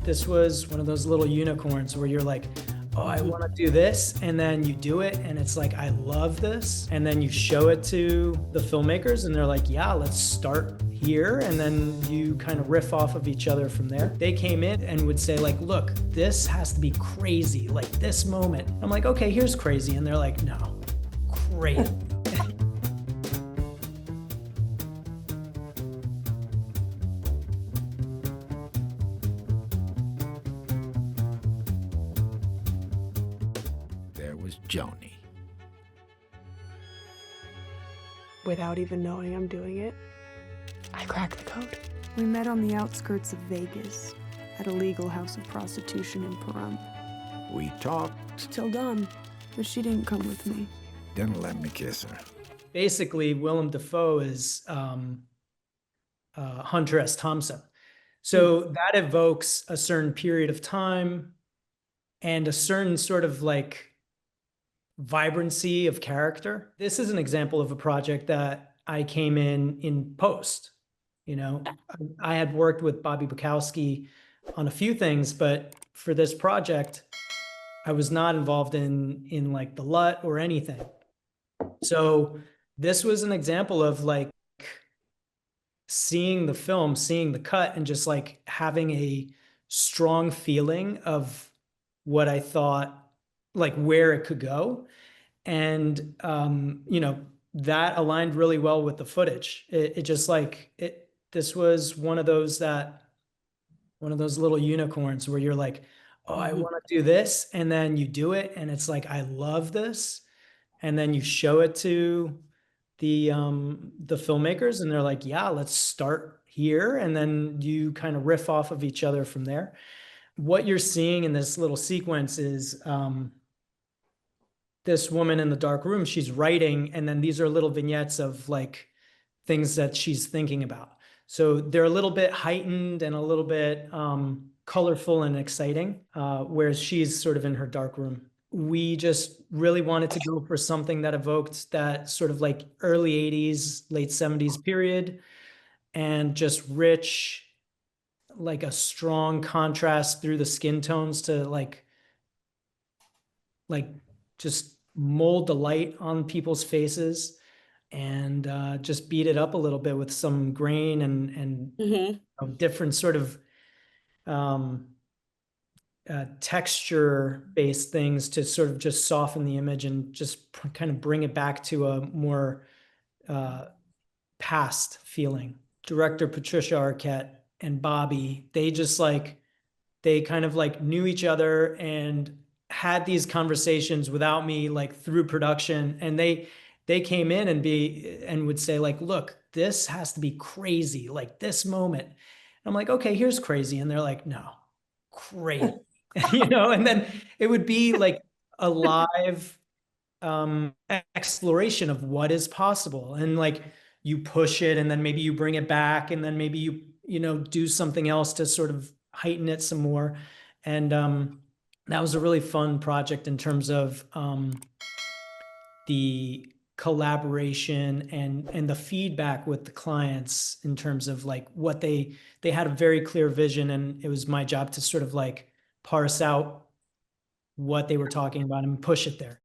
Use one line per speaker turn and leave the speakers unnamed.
This was one of those little unicorns where you're like, oh, I want to do this. And then you do it. And it's like, I love this. And then you show it to the filmmakers and they're like, yeah, let's start here. And then you kind of riff off of each other from there. They came in and would say like, look, this has to be crazy. Like this moment. I'm like, okay, here's crazy. And they're like, no, crazy.
Joni.
Without even knowing I'm doing it, I cracked the code. We met on the outskirts of Vegas at a legal house of prostitution in Pahrump.
We talked.
Till dawn, but she didn't come with me.
Didn't let me kiss her.
Basically, Willem Defoe is Hunter S. Thompson. So that evokes a certain period of time and a certain sort of like vibrancy of character. This is an example of a project that I came in post. You know, I had worked with Bobby Bukowski on a few things, but for this project, I was not involved in like the LUT or anything. So this was an example of like seeing the film, seeing the cut, and just like having a strong feeling of what I thought, like where it could go. And, you know, that aligned really well with the footage. It just like, this was one of those little unicorns where you're like, oh, I want to do this. And then you do it. And it's like, I love this. And then you show it to the filmmakers and they're like, yeah, let's start here. And then you kind of riff off of each other from there. What you're seeing in this little sequence is this woman in the dark room, she's writing, and then these are little vignettes of like things that she's thinking about. So they're a little bit heightened and a little bit colorful and exciting, whereas she's sort of in her dark room. We just really wanted to go for something that evoked that sort of like early 80s, late 70s period, and just rich, like a strong contrast through the skin tones to like just mold the light on people's faces and just beat it up a little bit with some grain and different sort of texture-based things to sort of just soften the image and just kind of bring it back to a more past feeling. Director Patricia Arquette and Bobby, they just like, they kind of like knew each other and had these conversations without me, like through production. And they came in and would say like, look, this has to be crazy. Like this moment. I'm like, okay, here's crazy. And they're like, no, crazy, you know? And then it would be like a live exploration of what is possible. And like you push it and then maybe you bring it back and then maybe you know, do something else to sort of heighten it some more. And that was a really fun project in terms of the collaboration and the feedback with the clients in terms of like what they had a very clear vision, and it was my job to sort of like parse out what they were talking about and push it there.